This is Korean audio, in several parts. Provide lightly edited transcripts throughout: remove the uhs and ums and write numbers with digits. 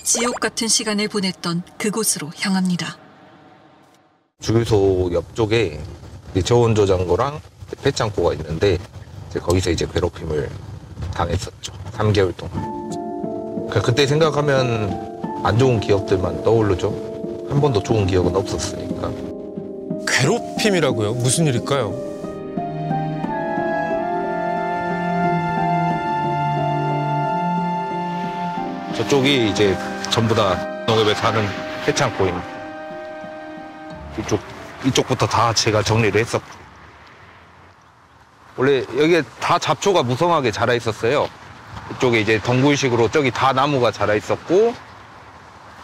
지옥 같은 시간을 보냈던 그곳으로 향합니다. 주유소 옆쪽에 저온저장고랑 폐창고가 있는데 거기서 이제 괴롭힘을 당했었죠. 3개월 동안. 그때 생각하면 안 좋은 기억들만 떠오르죠. 한 번도 좋은 기억은 없었으니까. 괴롭힘이라고요? 무슨 일일까요? 저쪽이 이제 전부 다 농협에 사는 폐창고입니다. 이쪽부터 다 제가 정리를 했었고. 원래 여기에 다 잡초가 무성하게 자라 있었어요. 이쪽에 이제 덩굴식으로 저기 다 나무가 자라 있었고,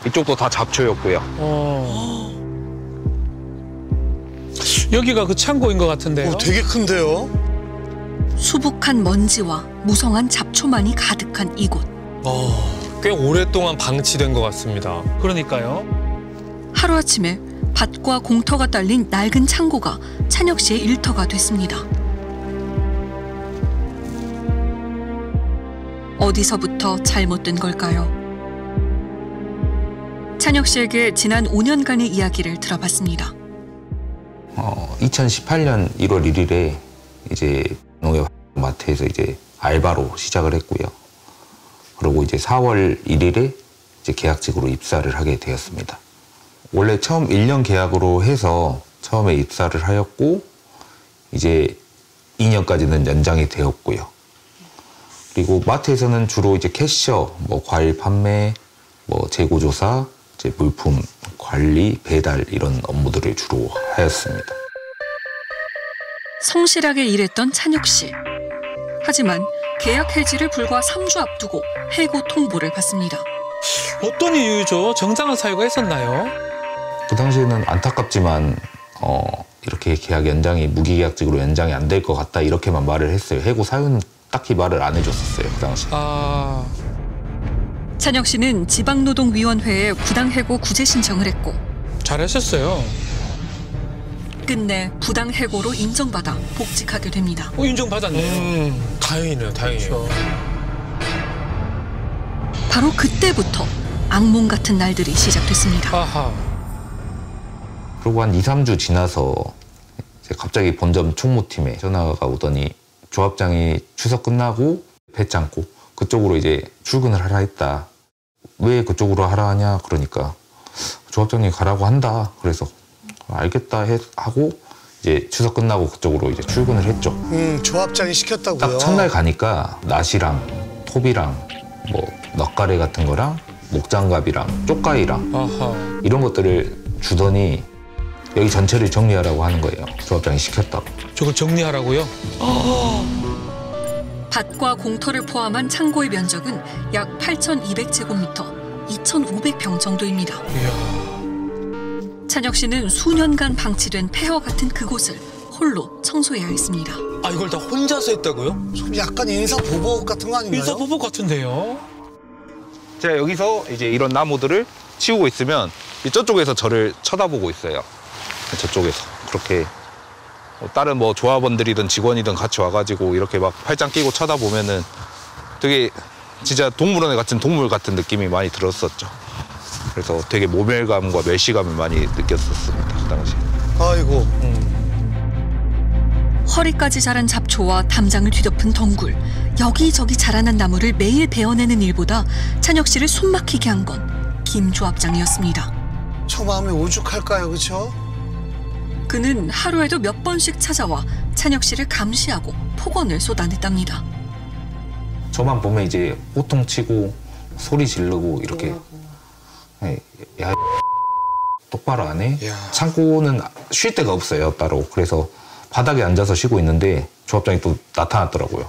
이쪽도 다 잡초였고요. 여기가 그 창고인 것 같은데요? 되게 큰데요? 수북한 먼지와 무성한 잡초만이 가득한 이곳. 꽤 오랫동안 방치된 것 같습니다. 그러니까요. 하루아침에 밭과 공터가 딸린 낡은 창고가 찬혁 씨의 일터가 됐습니다. 어디서부터 잘못된 걸까요? 찬혁 씨에게 지난 5년간의 이야기를 들어봤습니다. 2018년 1월 1일에 이제 농협 마트에서 이제 알바로 시작을 했고요. 그리고 이제 4월 1일에 이제 계약직으로 입사를 하게 되었습니다. 원래 처음 1년 계약으로 해서 처음에 입사를 하였고 이제 2년까지는 연장이 되었고요. 그리고 마트에서는 주로 이제 캐셔, 과일 판매, 재고 조사, 이제 물품 관리, 배달 이런 업무들을 주로 하였습니다. 성실하게 일했던 찬혁 씨. 하지만 계약 해지를 불과 3주 앞두고 해고 통보를 받습니다. 어떤 이유죠? 정당한 사유가 있었나요? 그 당시에는 안타깝지만 이렇게 계약 연장이 무기계약직으로 연장이 안 될 것 같다 이렇게만 말을 했어요. 해고 사유는 딱히 말을 안 해줬었어요. 그 당시. 찬혁 씨는 지방노동위원회에 부당해고 구제 신청을 했고 잘하셨어요. 끝내 부당해고로 인정받아 복직하게 됩니다. 인정받았네요. 다행이네요, 다행이에요. 바로 그때부터 악몽 같은 날들이 시작됐습니다. 아하. 그리고 한 2, 3주 지나서 이제 갑자기 본점 총무팀에 전화가 오더니 조합장이 추석 끝나고 배짱고 그쪽으로 이제 출근을 하라 했다. 왜 그쪽으로 하라 하냐 그러니까 조합장님이 가라고 한다. 그래서 알겠다 하고 이제 추석 끝나고 그쪽으로 이제 출근을 했죠. 조합장이 시켰다고요? 딱 첫날 가니까 낫이랑 톱이랑 넛가래 같은 거랑 목장갑이랑 쪽가위랑 이런 것들을 주더니 여기 전체를 정리하라고 하는 거예요. 조합장이 시켰다고. 저걸 정리하라고요? 밭과 공터를 포함한 창고의 면적은 약 8,200제곱미터, 2,500평 정도입니다. 찬혁 씨는 수년간 방치된 폐허 같은 그곳을 홀로 청소해야 했습니다. 이걸 다 혼자서 했다고요? 좀 약간 인사보복 같은 거 아닌가요? 인사보복 같은데요? 제가 여기서 이제 이런 나무들을 치우고 있으면 저쪽에서 저를 쳐다보고 있어요. 저쪽에서 그렇게 다른 조합원들이든 직원이든 같이 와가지고 이렇게 막 팔짱 끼고 쳐다보면은 되게 진짜 동물원에 갇힌 동물 같은 느낌이 많이 들었었죠. 그래서 되게 모멸감과 멸시감을 많이 느꼈었습니다. 그 당시. 아이고. 허리까지 자란 잡초와 담장을 뒤덮은 덩굴, 여기저기 자라난 나무를 매일 베어내는 일보다 찬혁 씨를 숨막히게 한 건 김 조합장이었습니다. 저 마음이 오죽할까요, 그렇죠? 그는 하루에도 몇 번씩 찾아와 찬혁 씨를 감시하고 폭언을 쏟아냈답니다. 저만 보면 이제 호통치고 소리 지르고 이렇게 야 똑바로 안 해? 창고는 쉴 데가 없어요 따로. 그래서 바닥에 앉아서 쉬고 있는데 조합장이 또 나타났더라고요.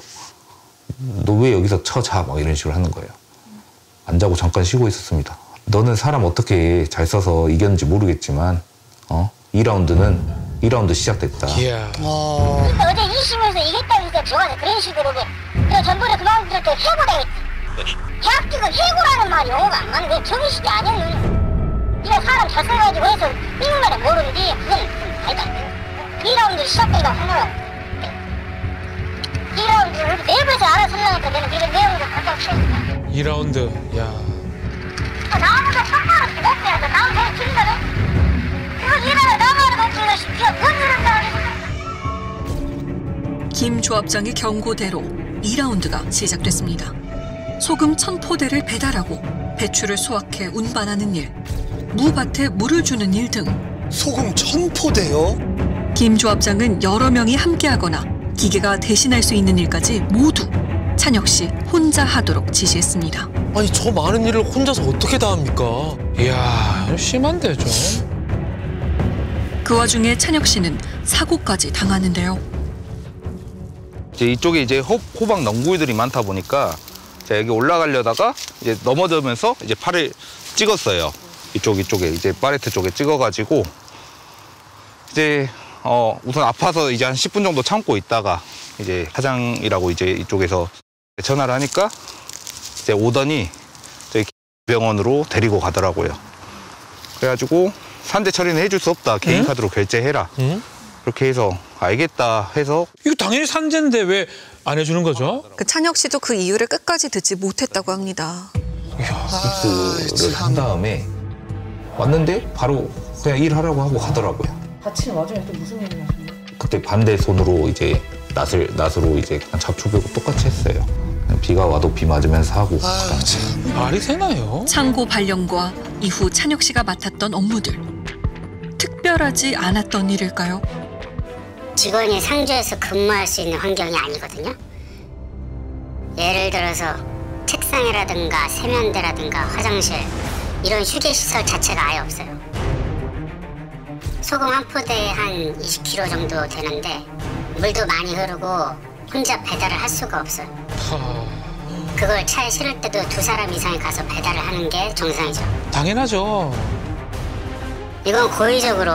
너 왜 여기서 자 막 이런 식으로 하는 거예요. 안 자고 잠깐 쉬고 있었습니다. 너는 사람 어떻게 잘 써서 이겼는지 모르겠지만 2라운드 시작됐다. 어제 2심에서 이겼다면서 저가 그런 식으로 전부를 그만둘 때 해고당했지. 계약직은 해고라는 말이 영어가 안 맞는 게 정의식이 아니야. 네가 사람 잘 써가지고 해서 미국말에 모르는데 그건 말도 안 돼. 2라운드 시작된다고 하면 2라운드를 내부에서 알아서 하려니까 내는 이런 내용을 갖다 치웠다. 2라운드. 야. 나 조합장의 경고대로 2라운드가 시작됐습니다. 소금 1000포대를 배달하고 배추를 수확해 운반하는 일, 무밭에 물을 주는 일 등 소금 1000포대요? 김 조합장은 여러 명이 함께하거나 기계가 대신할 수 있는 일까지 모두 찬혁 씨 혼자 하도록 지시했습니다. 아니 저 많은 일을 혼자서 어떻게 다 합니까? 이야, 심한데 좀. 그 와중에 찬혁 씨는 사고까지 당하는데요. 이제 이쪽에 이제 호박 넝굴들이 많다 보니까 제가 여기 올라가려다가 이제 넘어지면서 이제 팔을 찍었어요. 이쪽에 이제 파레트 쪽에 찍어가지고 이제 우선 아파서 이제 한 10분 정도 참고 있다가 이제 사장이라고 이제 이쪽에서 전화를 하니까 이제 오더니 저희 병원으로 데리고 가더라고요. 그래가지고 산재 처리는 해줄 수 없다. 개인 카드로 결제해라. 그렇게 해서 알겠다 해서. 이거 당연히 산재인데 왜 안 해주는 거죠? 그 찬혁 씨도 그 이유를 끝까지 듣지 못했다고 합니다. 입수를 한 다음에 왔는데 바로 그냥 일하라고 하고 가더라고요. 다치는 와중에 또 무슨 일을 하셨나요? 그때 반대 손으로 이제 낫으로 이제 그냥 잡초 베고 똑같이 했어요. 그냥 비가 와도 비 맞으면서 하고. 아유, 참. 말이 되나요? 창고 발령과 이후 찬혁 씨가 맡았던 업무들. 특별하지 않았던 일일까요? 직원이 상주에서 근무할 수 있는 환경이 아니거든요. 예를 들어서 책상이라든가 세면대라든가 화장실 이런 휴게시설 자체가 아예 없어요. 소금 한 포대에 한 20kg 정도 되는데 물도 많이 흐르고 혼자 배달을 할 수가 없어요. 그걸 차에 실을 때도 2사람 이상이 가서 배달을 하는 게 정상이죠. 당연하죠. 이건 고의적으로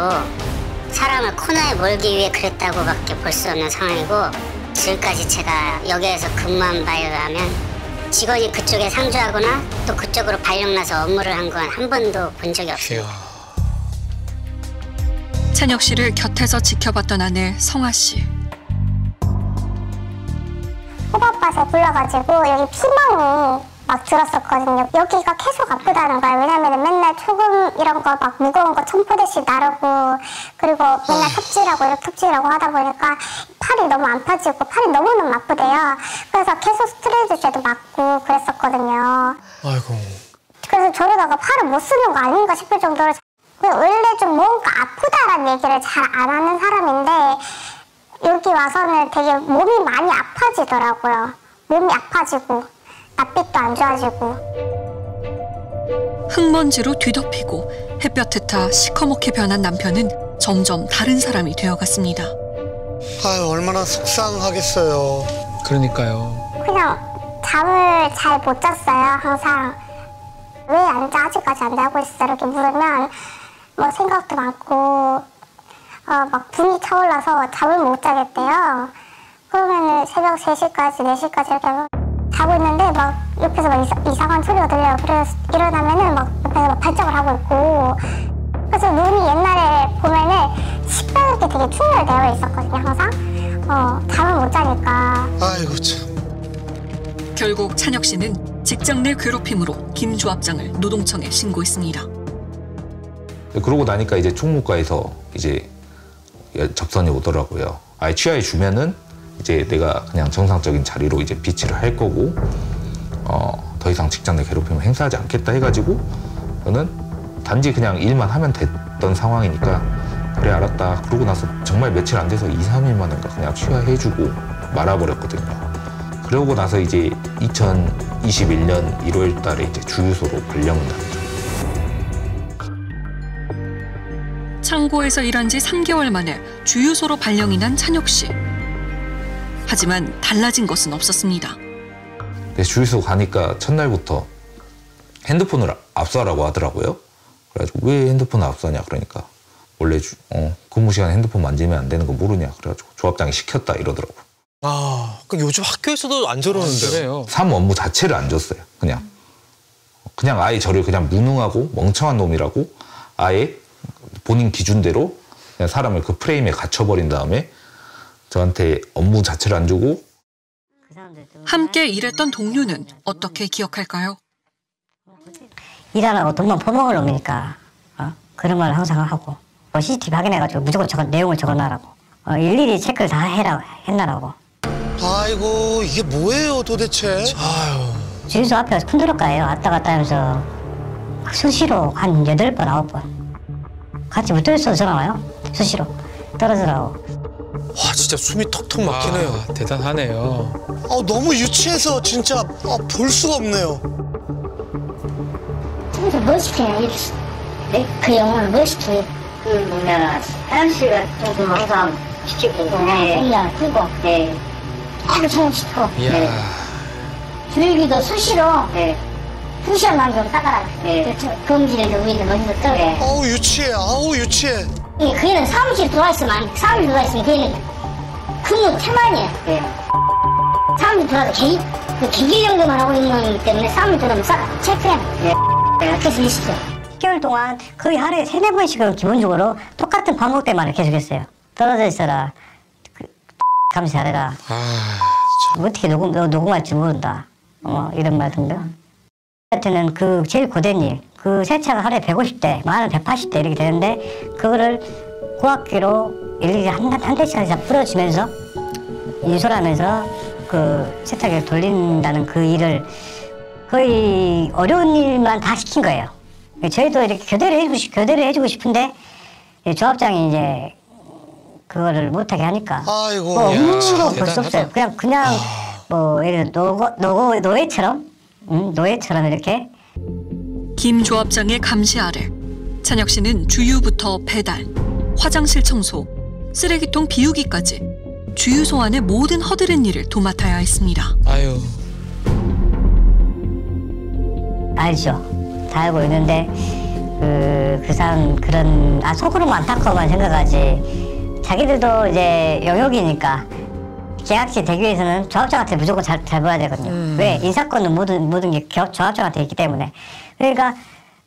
사람을 코너에 몰기 위해 그랬다고밖에 볼 수 없는 상황이고, 지금까지 제가 여기에서 근무한 바에 의하면 직원이 그쪽에 상주하거나 또 그쪽으로 발령나서 업무를 한 건 한 번도 본 적이 없어요. 찬혁 씨를 곁에서 지켜봤던 아내 성아 씨. 호박밭에 불러가지고 여기 피멍이 막 들었었거든요. 여기가 계속 아프다는 거예요. 왜냐면 맨날 소금 이런 거 막 무거운 거 1000포대씩 나르고, 그리고 맨날 톱질하고 하다 보니까 팔이 너무 안 펴지고 팔이 너무너무 아프대요. 그래서 계속 스트레스제도 맞고 그랬었거든요. 아이고. 그래서 저러다가 팔을 못 쓰는 거 아닌가 싶을 정도로, 원래 좀 뭔가 아프다라는 얘기를 잘 안 하는 사람인데 여기 와서는 되게 몸이 많이 아파지더라고요. 몸이 아파지고 낯빛도 안 좋아지고. 흙먼지로 뒤덮이고 햇볕에 타 시커멓게 변한 남편은 점점 다른 사람이 되어갔습니다. 아유, 얼마나 속상하겠어요. 그러니까요. 그냥 잠을 잘 못 잤어요. 항상 왜 안 자? 아직까지 안 자고 있어? 이렇게 물으면 뭐 생각도 많고 막 분이 차올라서 잠을 못 자겠대요. 그러면은 새벽 3시까지 4시까지 이렇게 자고 있는데 막 옆에서 막 이상한 소리가 들려요. 그래서 일어나면은 막 옆에서 막 발작을 하고 있고. 그래서 눈이 옛날에 보면은 시뻘겋게 되게 충혈되어 있었거든요. 항상 잠을 못 자니까. 아이고, 참. 결국 찬혁 씨는 직장 내 괴롭힘으로 김 조합장을 노동청에 신고했습니다. 그러고 나니까 이제 총무과에서 이제 접선이 오더라고요. 아예 취하해 주면은 이제 내가 그냥 정상적인 자리로 이제 비치를 할 거고, 더 이상 직장 내 괴롭힘을 행사하지 않겠다 해가지고 저는 단지 그냥 일만 하면 됐던 상황이니까 그래 알았다. 그러고 나서 정말 며칠 안 돼서 2, 3일 만인가 그냥 취하해주고 말아버렸거든요. 그러고 나서 이제 2021년 1월 달에 이제 주유소로 발령을 났죠. 창고에서 일한 지 3개월 만에 주유소로 발령이 난 찬혁 씨. 하지만 달라진 것은 없었습니다. 주유소 가니까 첫날부터 핸드폰을 압수하라고 하더라고요. 그래가지고 왜 핸드폰을 압수하냐 그러니까 원래 근무 시간에 핸드폰 만지면 안 되는 거 모르냐 그래가지고 조합장이 시켰다 이러더라고. 아, 그럼 요즘 학교에서도 안 저러는데요? 그래요. 사무 업무 자체를 안 줬어요. 그냥 아예 저를 그냥 무능하고 멍청한 놈이라고 아예 본인 기준대로 그냥 사람을 그 프레임에 갇혀버린 다음에 저한테 업무 자체를 안 주고. 함께 일했던 동료는 어떻게 기억할까요? 일하라고 돈만 퍼먹을 놈이니까 그런 말 항상 하고, CCTV 확인해가지고 무조건 내용을 적어놔라고, 일일이 체크를 다 해라 했나라고. 아이고 이게 뭐예요 도대체? 주유소 앞에 쿤드럭가예요. 왔다 갔다 하면서 수시로 한 8번, 9번. 같이 붙어있어도 전화 와요. 수시로. 떨어지라고. 와 진짜 숨이 턱턱 막히네요. 대단하네요. 너무 유치해서 진짜 볼 수가 없네요. 그래서 뭐 시켜요? 그 영화는 뭐 시켜요? 화장실 같은 거 항상 시키고. 그냥 풀고. 네. 하루 종일 시켜. 이야. 줄기도 수시로. 네. 2시간만 좀 따가라. 네. 검지를 위에서 먼저 떠. 아우 유치해. 아우 유치해. 걔는 사무실 들어와있으면 걔는 근무 태만이에요. 네. 사무실 들어와서 기계 연구만 하고 있는 거기 때문에 사무실 들어오면 싹 체크해. 네. 그래서 일시켜. 10개월 동안 거의 하루에 3-4번씩은 기본적으로 똑같은 반복대만을 계속했어요. 떨어져 있어라. 감시 잘해라. 어떻게 녹음할지 모른다. 이런 말 등등. 같은 그 제일 고된 일, 그 세차가 하루에 150대, 많은 180대 이렇게 되는데 그거를 고압기로 일일이 한 대씩 뿌려주면서 인솔하면서 그 세차기를 돌린다는 그 일을 거의 어려운 일만 다 시킨 거예요. 저희도 이렇게 교대를 해주고 싶은데 조합장이 이제 그거를 못하게 하니까 아이고. 업무로 볼 수 없어요. 그냥 뭐 예를 들어 노예처럼 이렇게. 김 조합장의 감시 아래 찬혁 씨는 주유부터 배달, 화장실 청소, 쓰레기통 비우기까지 주유소 안의 모든 허드렛 일을 도맡아야 했습니다. 아유. 알죠. 다 알고 있는데 그 사람 그런 속으로만 안타까워만 생각하지. 자기들도 이제 영역이니까 계약직 대기에서는 조합장한테 무조건 잘 봐야 되거든요. 왜? 인사권은 모든 게 조합장한테 있기 때문에. 그러니까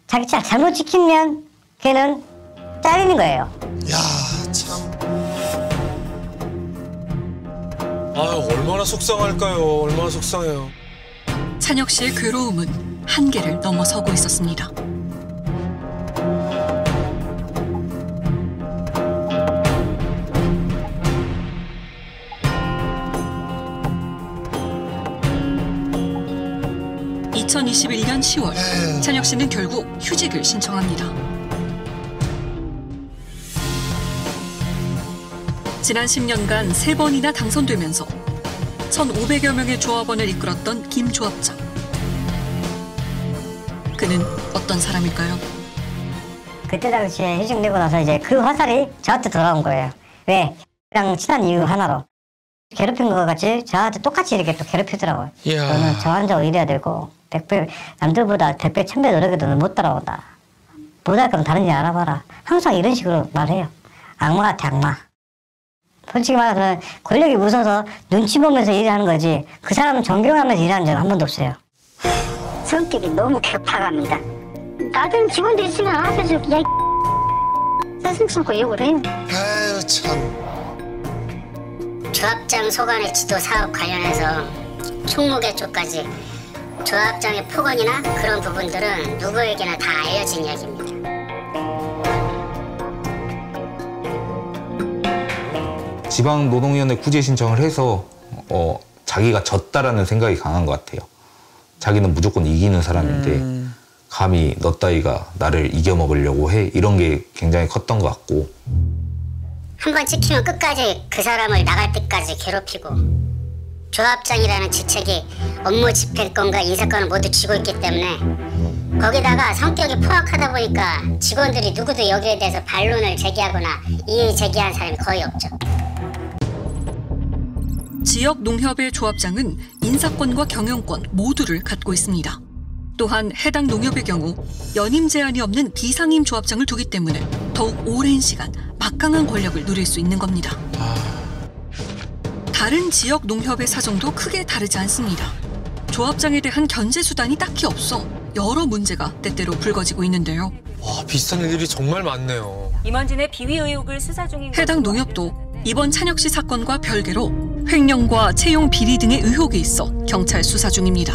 자기 잘못 지키면 걔는 잘리는 거예요. 야 참. 아유 얼마나 속상할까요. 얼마나 속상해요. 찬혁 씨의 괴로움은 한계를 넘어서고 있었습니다. (2021년 10월) 찬혁 씨는 결국 휴직을 신청합니다. 지난 10년간 3번이나 당선되면서 1,500여 명의 조합원을 이끌었던 김 조합장. 그는 어떤 사람일까요? 그때 당시에 휴직되고 나서 이제 그 화살이 저한테 돌아온 거예요. 왜? 그냥 친한 이유 하나로. 괴롭힌 것 같이 저한테 똑같이 이렇게 또 괴롭히더라고요. 이야. 너는 저 환자고 이래야 되고 100배, 남들보다 100배, 1000배 노력해도 넌 못 따라온다. 못할 거면 다른 일 알아봐라. 항상 이런 식으로 말해요. 악마 같아, 악마. 솔직히 말해서 권력이 무서워서 눈치 보면서 일하는 거지 그 사람은 존경하면서 일하는 적은 한 번도 없어요. 성격이 너무 격파갑니다. 다른 직원들 있으면 앞에서 야 스승 참고 욕을 해요. 아유 참. 조합장 소관의 지도 사업 관련해서 총무계 쪽까지 조합장의 폭언이나 그런 부분들은 누구에게나 다 알려진 이야기입니다. 지방노동위원회 구제 신청을 해서 자기가 졌다라는 생각이 강한 것 같아요. 자기는 무조건 이기는 사람인데 감히 너 따위가 나를 이겨먹으려고 해? 이런 게 굉장히 컸던 것 같고. 한번 찍히면 끝까지 그 사람을 나갈 때까지 괴롭히고 조합장이라는 직책이 업무 집행권과 인사권을 모두 쥐고 있기 때문에 거기다가 성격이 포악하다 보니까 직원들이 누구도 여기에 대해서 반론을 제기하거나 이의 제기한 사람이 거의 없죠. 지역 농협의 조합장은 인사권과 경영권 모두를 갖고 있습니다. 또한 해당 농협의 경우 연임 제한이 없는 비상임 조합장을 두기 때문에 더욱 오랜 시간 막강한 권력을 누릴 수 있는 겁니다. 다른 지역 농협의 사정도 크게 다르지 않습니다. 조합장에 대한 견제 수단이 딱히 없어 여러 문제가 때때로 불거지고 있는데요. 와 비슷한 일들이 정말 많네요. 임원진의 비위 의혹을 수사 중인 해당 농협도 이번 찬혁 씨 사건과 별개로 횡령과 채용 비리 등의 의혹이 있어 경찰 수사 중입니다.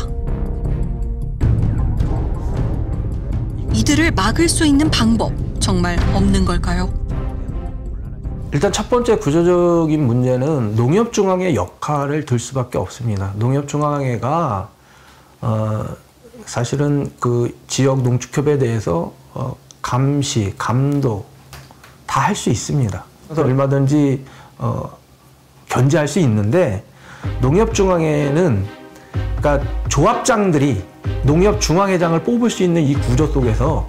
이들을 막을 수 있는 방법 정말 없는 걸까요? 일단 첫 번째 구조적인 문제는 농협중앙회 역할을 들 수밖에 없습니다. 농협중앙회가 사실은 그 지역 농축협에 대해서 감시, 감독 다 할 수 있습니다. 그래서 얼마든지 견제할 수 있는데 농협중앙회는 그러니까 조합장들이 농협중앙회장을 뽑을 수 있는 이 구조 속에서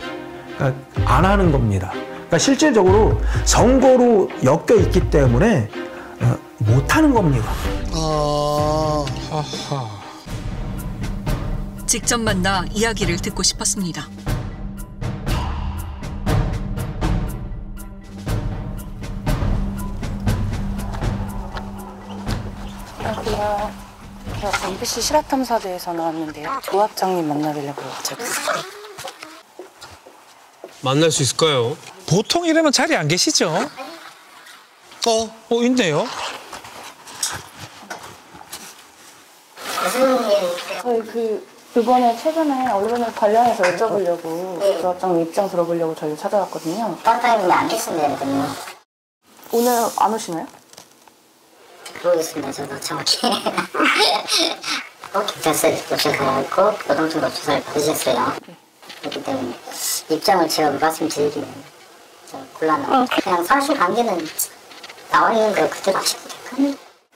그러니까 안 하는 겁니다. 그러니까 실질적으로 선거로 엮여 있기 때문에 못 하는 겁니다. 직접 만나 이야기를 듣고 싶었습니다. 안녕하세요. 저 MBC 실화탐사대에서 나왔는데요. 조합장님 만나뵈려고 찾았어요. 만날 수 있을까요? 보통 이러면 자리에 안 계시죠? 있네요. 저희 이번에 최근에 언론을 관련해서 여쭤보려고 조합장님 입장 들어보려고 저희 찾아왔거든요. 조합장님이 안 계신다거든요. 오늘 안 오시나요? 모르겠습니다. 저도 정확히. 경찰서에 도착하고 노동증거 조사를 받으셨어요. 그렇기 때문에 입장을 제가 말씀드리기는 곤란하고 그냥 사실관계는 나와 있는 거 그대로 하시면 될까요?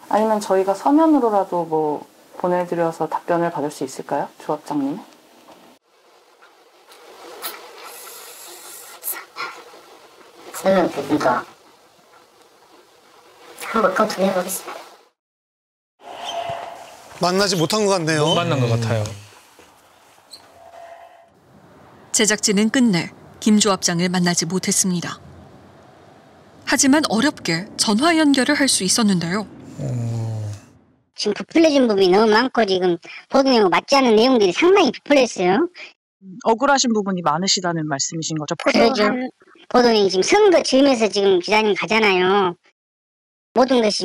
아니면 저희가 서면으로라도 뭐 보내드려서 답변을 받을 수 있을까요? 조합장님? 설명 드린 거 한번 검토해보겠습니다. 만나지 못한 것 같네요. 못 만난 것 같아요. 제작진은 끝내 김 조합장을 만나지 못했습니다. 하지만 어렵게 전화 연결을 할 수 있었는데요. 지금 부풀려진 부분이 너무 많고 지금 보도내용 맞지 않는 내용들이 상당히 부풀렸어요. 억울하신 부분이 많으시다는 말씀이신 거죠? 그렇죠. 보도내용이 지금 선거 즈음에서 지금 기자님 가잖아요. 모든 것이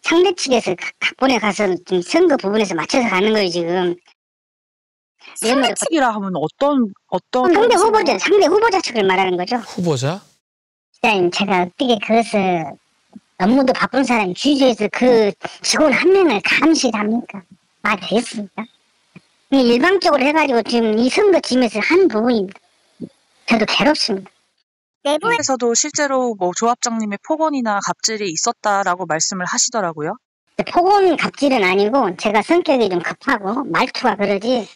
상대 측에서 각본에 가서 지금 선거 부분에서 맞춰서 가는 거예요 지금. 상대 측이라 하면 어떤 상대 후보자 측을 말하는 거죠. 후보자? 기자님 제가 어떻게 그것을 업무도 바쁜 사람이 주주에서 그 직원 한 명을 감시를 합니까? 말이 되겠습니까? 일방적으로 해가지고 지금 이 선거 즈음에서 한 부분입니다. 저도 괴롭습니다. 내부에서도 실제로 뭐 조합장님의 폭언이나 갑질이 있었다라고 말씀을 하시더라고요. 폭언 갑질은 아니고 제가 성격이 좀 급하고 말투가 그러지.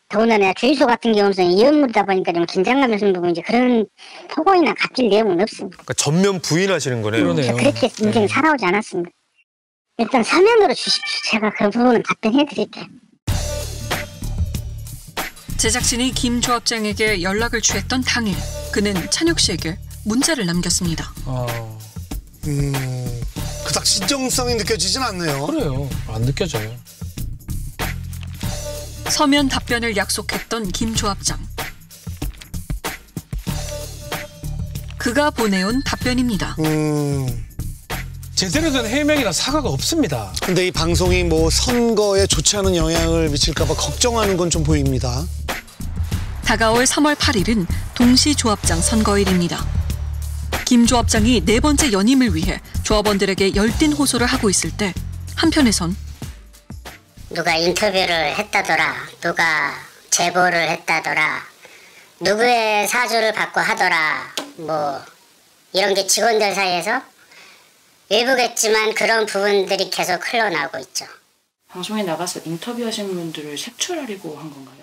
더군다나 주유소 같은 경우는 이연물이다 보니까 좀 긴장감이 있는 부분이지 그런 폭언이나 갑질 내용은 없습니다. 그러니까 전면 부인하시는 거네요. 그러네요. 그렇게 인생 살아오지 않았습니다. 일단 서면으로 주십시오. 제가 그 부분은 답변해 드릴게요. 제작진이 김 조합장에게 연락을 취했던 당일 그는 찬혁 씨에게 문자를 남겼습니다. 그닥 진정성이 느껴지진 않네요. 그래요. 안 느껴져요. 서면 답변을 약속했던 김 조합장. 그가 보내온 답변입니다. 제대로 된 해명이나 사과가 없습니다. 근데 이 방송이 뭐 선거에 좋지 않은 영향을 미칠까 봐 걱정하는 건 좀 보입니다. 다가올 3월 8일은 동시 조합장 선거일입니다. 김 조합장이 네 번째 연임을 위해 조합원들에게 열띤 호소를 하고 있을 때 한편에선 누가 인터뷰를 했다더라, 누가 제보를 했다더라, 누구의 사주를 받고 하더라, 뭐 이런 게 직원들 사이에서 일부겠지만 그런 부분들이 계속 흘러나오고 있죠. 방송에 나가서 인터뷰하신 분들을 색출하려고 한 건가요?